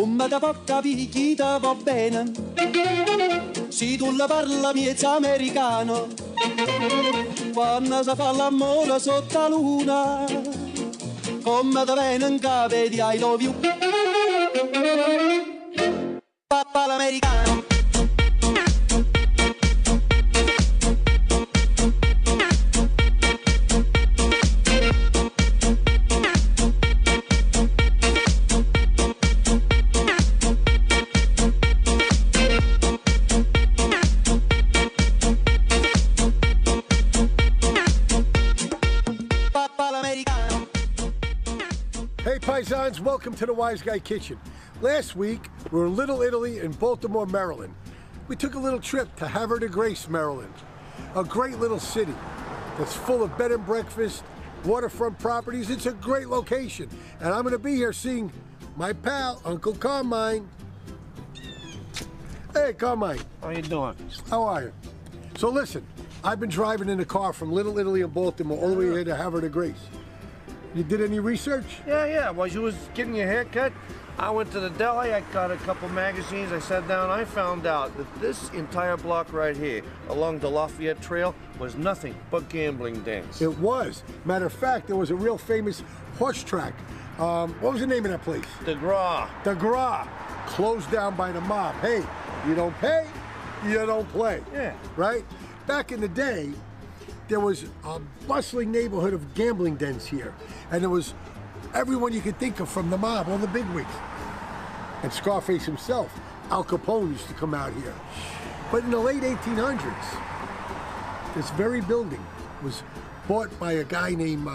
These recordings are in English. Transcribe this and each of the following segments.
Come da porta picchita va bene, se tu la parla miezza americano, quando si fa l'amore sotto la luna, come da viene in capo di I love you, papà l'americano. Hey Paisans, welcome to the Wise Guy Kitchen. Last week, we were in Little Italy in Baltimore, Maryland. We took a little trip to Havre de Grace, Maryland. A great little city that's full of bed and breakfast, waterfront properties. It's a great location. And I'm gonna be here seeing my pal, Uncle Carmine. Hey Carmine. How you doing? How are you? So listen, I've been driving in a car from Little Italy and Baltimore all the way here to Havre de Grace. You did any research? Yeah. While you was getting your hair cut, I went to the deli, I got a couple magazines, I sat down, I found out that this entire block right here, along the Lafayette Trail, was nothing but gambling dens. It was. Matter of fact, there was a real famous horse track. What was the name of that place? The Gras. The Gras. Closed down by the mob. Hey, you don't pay, you don't play. Yeah. Right? Back in the day, there was a bustling neighborhood of gambling dens here. And there was everyone you could think of from the mob, all the bigwigs. And Scarface himself, Al Capone, used to come out here. But in the late 1800s, this very building was bought by a guy named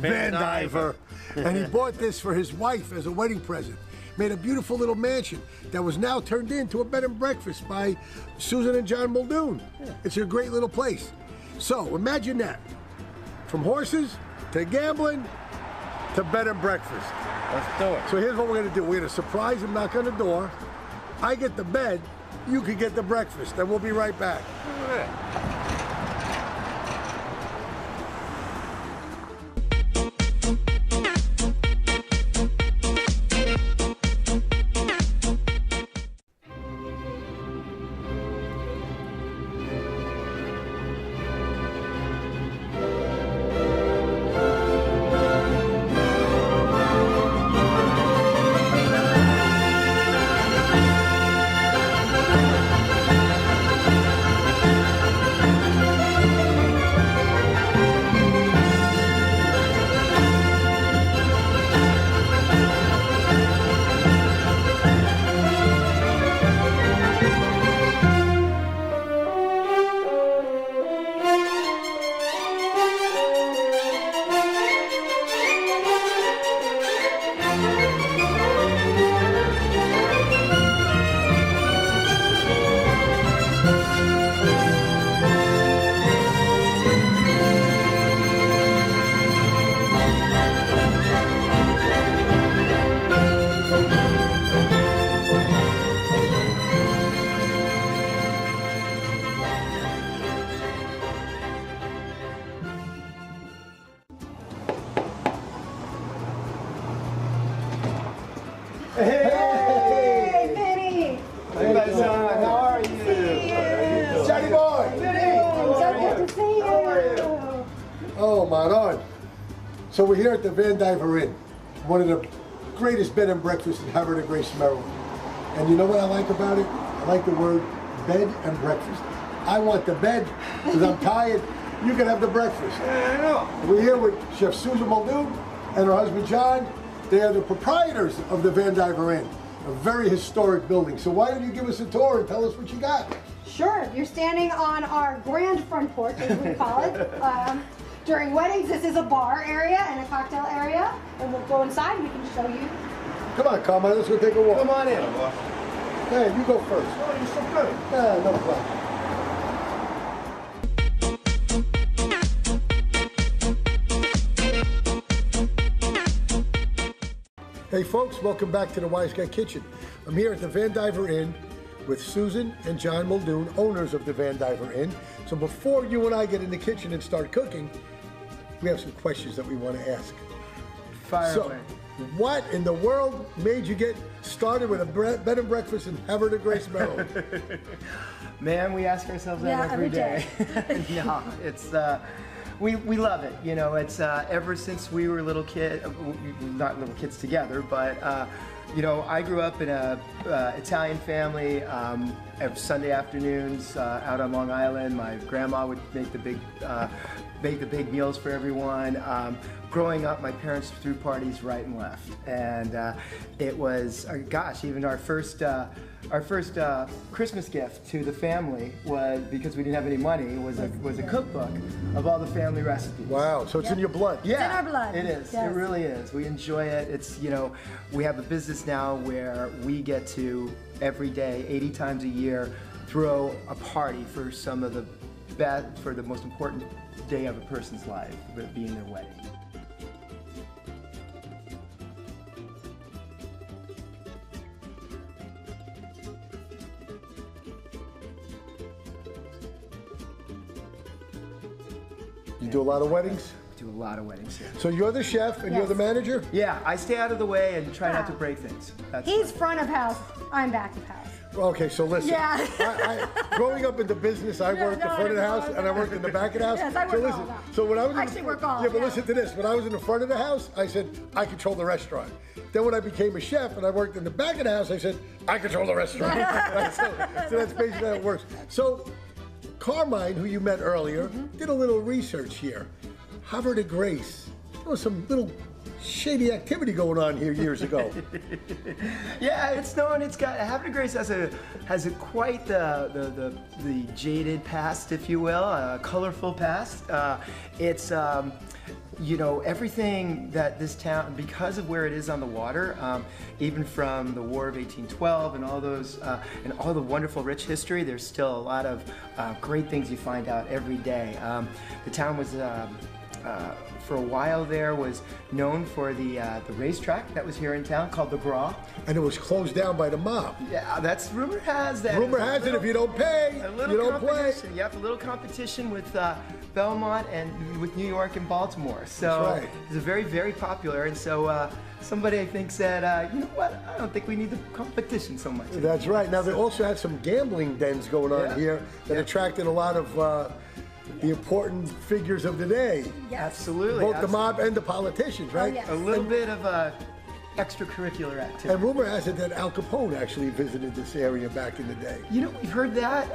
Vandiver. And he bought this for his wife as a wedding present. Made a beautiful little mansion that was now turned into a bed and breakfast by Susan and John Muldoon. Yeah. It's a great little place. So imagine that. From horses to gambling to bed and breakfast. Let's do it. So here's what we're gonna do. We're gonna surprise him, knock on the door. I get the bed, you can get the breakfast, and we'll be right back. All right. Hey, Benny! Hey, how are you? Johnny boy! So good to see you! How are you? Oh, Manon. So we're here at the Vandiver Inn, one of the greatest bed and breakfasts in Havre de Grace, Maryland. And you know what I like about it? I like the word bed and breakfast. I want the bed because I'm tired. You can have the breakfast. Yeah, I know. We're here with Chef Susan Muldoon and her husband John. They are the proprietors of the Vandiver Inn, a very historic building. So why don't you give us a tour and tell us what you got? Sure, you're standing on our grand front porch, as we call it. During weddings, this is a bar area and a cocktail area, and we'll go inside and we can show you. Come on, Carmine, let's go take a walk. Come on in. Hey, you go first. Oh, you're so good. Yeah, no problem. Hey folks, welcome back to the Wise Guy Kitchen. I'm here at the Vandiver Inn with Susan and John Muldoon, owners of the Vandiver Inn. So before you and I get in the kitchen and start cooking, we have some questions that we want to ask. Fire So, away. What in the world made you get started with a bed and breakfast in Havre de Grace, Maryland? Man, we ask ourselves that every day. No, it's we love it. You know, it's ever since we were little kids, not little kids together, but you know, I grew up in a Italian family. Sunday afternoons out on Long Island, my grandma would make the big meals for everyone. Growing up, my parents threw parties right and left, and it was, gosh, even our first Christmas gift to the family was, because we didn't have any money, was a cookbook of all the family recipes. Wow, so it's in your blood. Yeah, it's in our blood. It is. Yes. It really is. We enjoy it. It's, you know, we have a business now where we get to every day, 80 times a year, throw a party for some of the for the most important day of a person's life, being their wedding. You do a lot of weddings? Do a lot of weddings here. So you're the chef and you're the manager? Yeah, I stay out of the way and try not to break things. He's front of house, I'm back of house. Okay, so listen. Yeah. Growing up in the business, I worked in the front of the house and I worked in the back of the house. Yes, I work so all listen, of that. so when I was I actually work all, yeah, but yeah. listen to this. When I was in the front of the house, I said I control the restaurant. Then when I became a chef and I worked in the back of the house, I said I control the restaurant. so that's basically how it works. So Carmine, who you met earlier, did a little research here. Havre de Grace. There was some little shady activity going on here years ago. Yeah, it's known. It's got Havre de Grace has a quite the jaded past, if you will, a colorful past. It's you know, everything that this town, because of where it is on the water, even from the War of 1812 and all those and all the wonderful rich history, there's still a lot of great things you find out every day. The town was for a while there was known for the racetrack that was here in town called the Gras. And it was closed down by the mob. Yeah, that's rumor has that. Rumor has it if you don't pay, you don't play. Yep, a little competition with Belmont and with New York and Baltimore. So That's right. it's a very, very popular. And so somebody I think said, you know what? I don't think we need the competition so much. That's right. Now they also had some gambling dens going on here that attracted a lot of the important figures of the day. Yes. Absolutely. Both the mob and the politicians, right? Oh, yes. A little bit of extracurricular activity. And rumor has it that Al Capone actually visited this area back in the day. You know, we've heard that.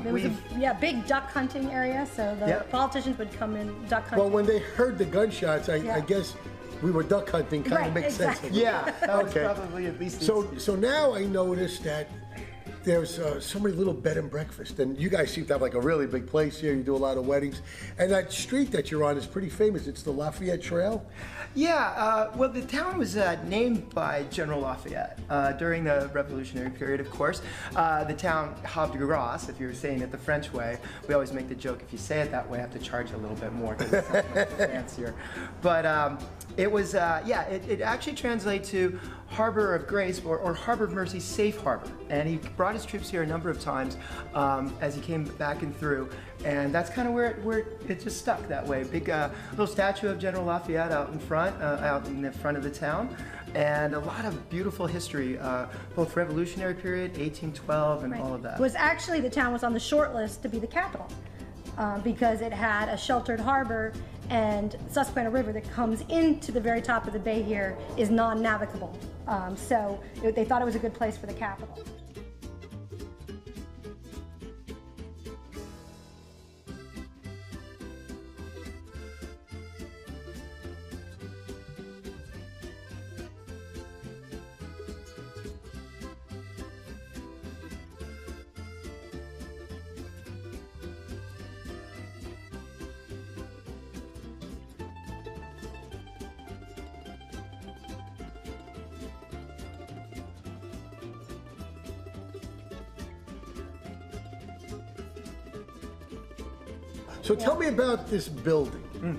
There was a big duck hunting area, so the politicians would come in duck hunting. Well, when they heard the gunshots, I guess we were duck hunting. Kind of makes sense. Yeah, that was Okay. probably at least. So now I noticed that there's so many little bed and breakfast, and you guys seem to have like a really big place here. You do a lot of weddings, and that street that you're on is pretty famous. It's the Lafayette Trail. Yeah, well, the town was named by General Lafayette during the Revolutionary period, of course. The town Havre de Grace, if you're saying it the French way, we always make the joke, if you say it that way, I have to charge you a little bit more because it's not much fancier. But it was, yeah, it actually translates to Harbor of Grace or Harbor of Mercy, safe harbor. And he brought his troops here a number of times as he came back and through. And that's kind of where it just stuck that way. Big little statue of General Lafayette out in front of the town. And a lot of beautiful history, both Revolutionary period, 1812, and all of that. The town was on the short list to be the capital because it had a sheltered harbor, and Susquehanna River that comes into the very top of the bay here is non-navigable. So they thought it was a good place for the capital. So tell me about this building.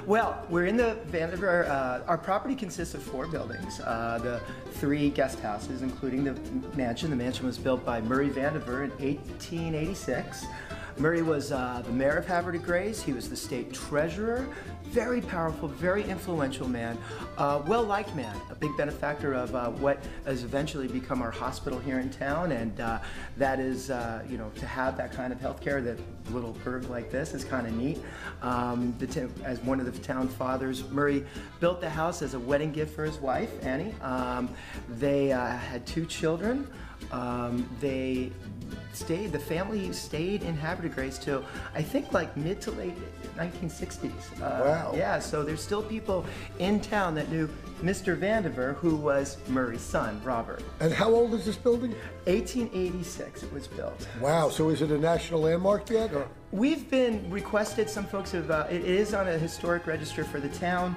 Well, we're in the Vandiver. Our property consists of 4 buildings. The 3 guest houses, including the mansion. The mansion was built by Murray Vandiver in 1886. Murray was the mayor of Havre de Grace. He was the state treasurer. Very powerful, very influential man, well-liked man, a big benefactor of what has eventually become our hospital here in town, and that is, you know, to have that kind of healthcare, that little burg like this is kind of neat. As one of the town fathers, Murray built the house as a wedding gift for his wife, Annie. They had 2 children. The family stayed in Havre de Grace till I think like mid to late 1960s. Wow. Yeah, so there's still people in town that knew Mr. Vandiver, who was Murray's son, Robert. And how old is this building? 1886 it was built. Wow, so is it a national landmark yet? Or? We've been requested, some folks have, it is on a historic register for the town.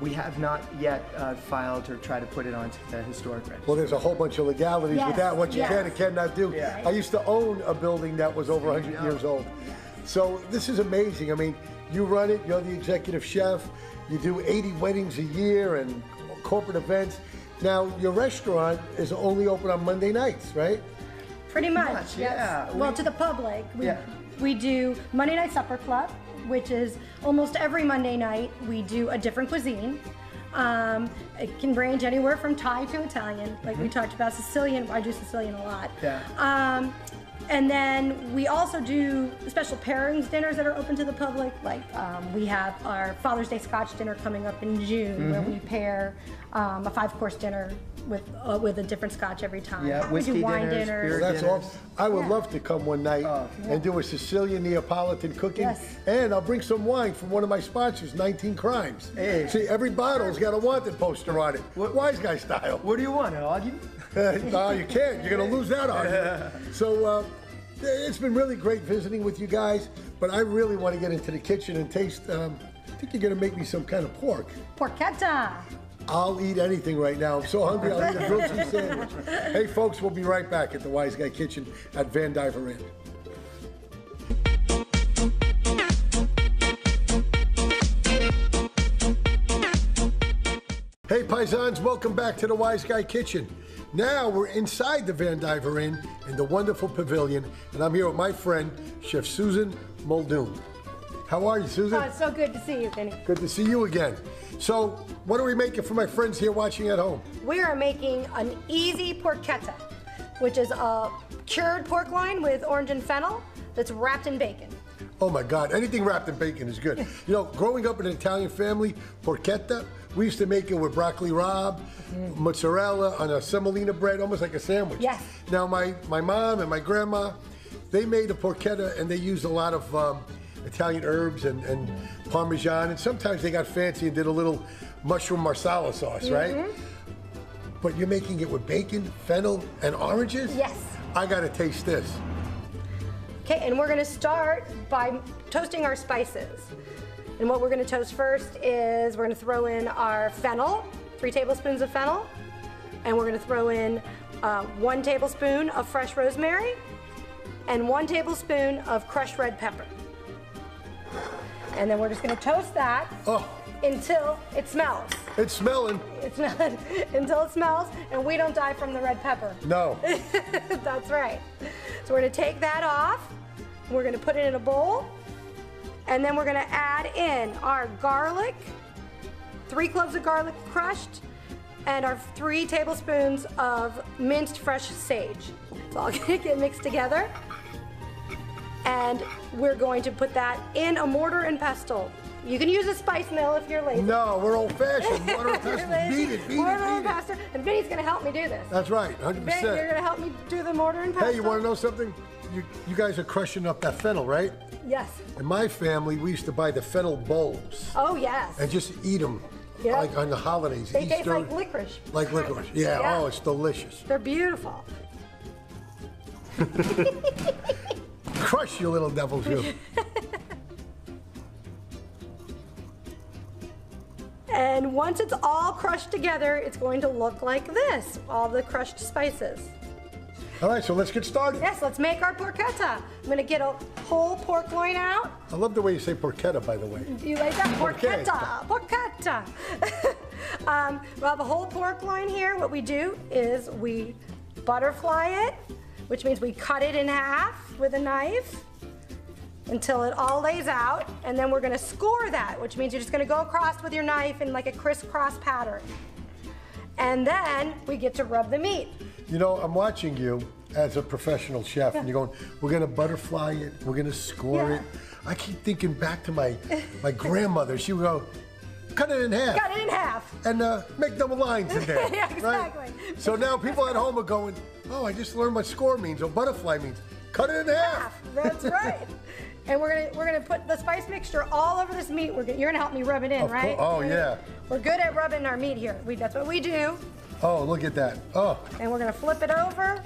We have not yet filed or tried to put it onto the historic register. Well, there's a whole bunch of legalities with Yes, that, what you yes. can and cannot do. Yeah. I used to own a building that was over 100 years old. So this is amazing. I mean, you run it, you're the executive chef, you do 80 weddings a year and corporate events. Now, your restaurant is only open on Monday nights, right? Pretty much, much, yes. yeah. Well, to the public. Yeah. We do Monday Night Supper Club, which is almost every Monday night we do a different cuisine. It can range anywhere from Thai to Italian, like we talked about. Sicilian, I do Sicilian a lot. Yeah. And then we also do special pairings dinners that are open to the public. Like we have our Father's Day Scotch dinner coming up in June, where we pair a 5-course dinner with a different Scotch every time. Yeah, we whiskey do wine dinners, dinners. beer That's dinners. awesome. I would love to come one night and do a Sicilian Neapolitan cooking. Yes. And I'll bring some wine from one of my sponsors, 19 Crimes. Hey. See, every bottle's got a wanted poster on it. Wise guy style. What do you want, an argument? No, you can't. You're going to lose that argument. So it's been really great visiting with you guys, but I really want to get into the kitchen and taste. I think you're going to make me some kind of pork. Porchetta. I'll eat anything right now. I'm so hungry, I'll eat a grilled cheese sandwich. Hey, folks, we'll be right back at the Wise Guy Kitchen at Vandiver Inn. Hey, paisans, welcome back to the Wise Guy Kitchen. Now we're inside the Vandiver Inn in the wonderful pavilion, and I'm here with my friend, Chef Susan Muldoon. How are you, Susan? Oh, it's so good to see you, Vinny. Good to see you again. So, what are we making for my friends here watching at home? We are making an easy porchetta, which is a cured pork loin with orange and fennel that's wrapped in bacon. Oh my God, anything wrapped in bacon is good. You know, growing up in an Italian family, porchetta, we used to make it with broccoli rabe, mozzarella on a semolina bread, almost like a sandwich. Yes. Now, my mom and my grandma, they made a porchetta and they used a lot of Italian herbs and Parmesan, and sometimes they got fancy and did a little mushroom marsala sauce, right? But you're making it with bacon, fennel, and oranges? Yes. I gotta taste this. Okay, and we're gonna start by toasting our spices. And what we're gonna toast first is we're gonna throw in our fennel, 3 tablespoons of fennel, and we're gonna throw in 1 tablespoon of fresh rosemary and 1 tablespoon of crushed red pepper. And then we're just gonna toast that until it smells. It's smelling. It's not until it smells, and we don't die from the red pepper. No. That's right. So we're gonna take that off. We're gonna put it in a bowl, and then we're gonna add in our garlic, 3 cloves of garlic crushed, and our 3 tablespoons of minced fresh sage. It's all gonna get mixed together. And we're going to put that in a mortar and pestle. You can use a spice mill if you're lazy. No, we're old-fashioned. Mortar and pestle. Beat it, beat mortar it, and beat it. pestle. And Vinny's gonna help me do this. That's right, 100%. Vinny, you're gonna help me do the mortar and pestle. Hey, you want to know something? You guys are crushing up that fennel, right? Yes. In my family, we used to buy the fennel bulbs Oh, yes. and just eat them Yeah. like on the holidays. They taste Easter. like licorice. Like licorice. Yeah, Yeah. oh, it's delicious. They're beautiful. Crush you little devils, you. And once it's all crushed together, it's going to look like this, all the crushed spices. All right, so let's get started. Yes, let's make our porchetta. I'm gonna get a whole pork loin out. I love the way you say porchetta, by the way. Do you like that? Porchetta. Porchetta. We'll have a whole pork loin here. What we do is we butterfly it, which means we cut it in half with a knife. until it all lays out, and then we're gonna score that, which means you're just gonna go across with your knife in like a crisscross pattern. And then we get to rub the meat. You know, I'm watching you as a professional chef, and you're going, we're gonna butterfly it, we're gonna score it. I keep thinking back to my grandmother. She would go, cut it in half. Cut it in half. And make double lines in there. Yeah, exactly. Right? So now people at home are going, oh, I just learned what score means, or butterfly means. Cut it in half. That's right. And we're gonna put the spice mixture all over this meat. You're gonna help me rub it in, right? Oh, yeah. We're good at rubbing our meat here. That's what we do. Oh, look at that. Oh. And we're gonna flip it over.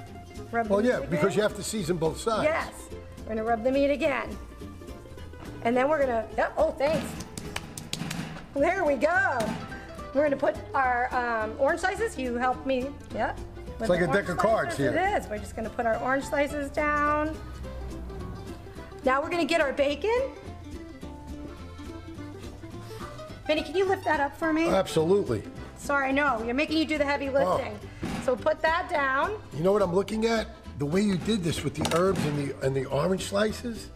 Rub the meat again. Because you have to season both sides. Yes. We're gonna rub the meat again. And then we're gonna, oh, thanks. There we go. We're gonna put our orange slices. You helped me, yeah. It's like a deck of cards here. It is. We're just gonna put our orange slices down. Now we're gonna get our bacon. Vinny, can you lift that up for me? Absolutely. Sorry, no, you're making you do the heavy lifting. So put that down. You know what I'm looking at? The way you did this with the herbs and the orange slices.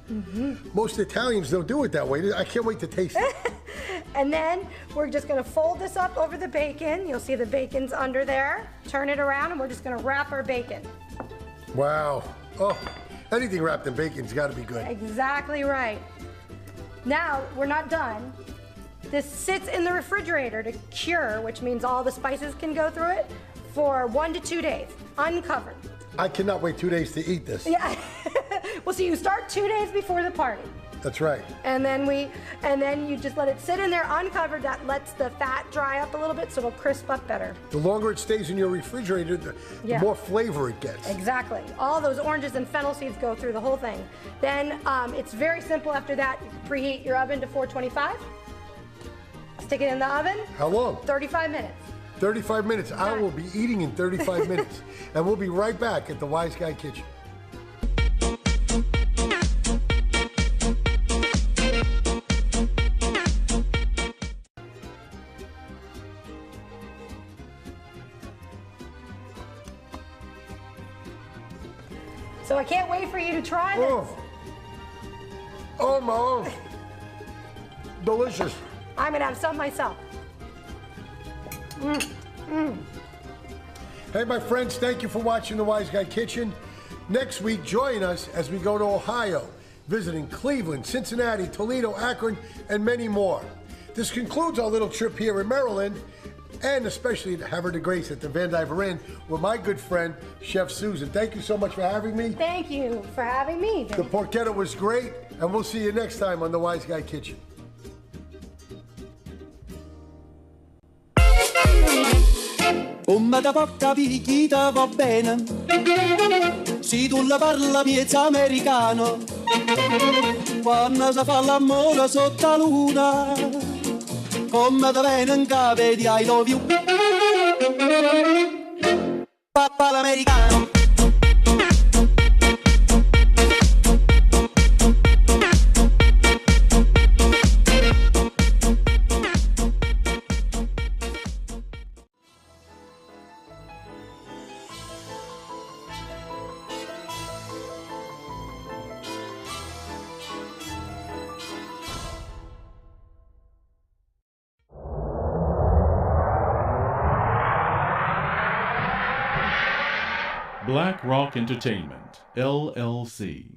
Most Italians don't do it that way. I can't wait to taste it. And then we're just gonna fold this up over the bacon. You'll see the bacon's under there. Turn it around, and we're just gonna wrap our bacon. Wow. Oh, anything wrapped in bacon's gotta be good. Exactly right. Now, we're not done. This sits in the refrigerator to cure, which means all the spices can go through it, for 1 to 2 days, uncovered. I cannot wait 2 days to eat this. Yeah. Well, so you start 2 days before the party. That's right. And then you just let it sit in there uncovered. That lets the fat dry up a little bit so it'll crisp up better. The longer it stays in your refrigerator, the more flavor it gets. Exactly. All those oranges and fennel seeds go through the whole thing. Then it's very simple after that. You preheat your oven to 425. Stick it in the oven. How long? 35 minutes. 35 minutes. I will be eating in 35 minutes. And we'll be right back at the Wise Guy Kitchen. So I can't wait for you to try this. Oh my. Delicious. I'm gonna have some myself. Hey, my friends, thank you for watching the Wise Guy Kitchen. Next week, join us as we go to Ohio, visiting Cleveland, Cincinnati, Toledo, Akron, and many more. This concludes our little trip here in Maryland, and especially to have her the grace at the Vandiver Inn with my good friend, Chef Susan. Thank you so much for having me. Thank you for having me. The porchetta was great, and we'll see you next time on the Wise Guy Kitchen. Come da porta picchita va bene, se tu la parla miezza americano, quando si fa l'amore sotto la luna, come da viene in capo di I love you, papà l'americano. Black Rock Entertainment, LLC.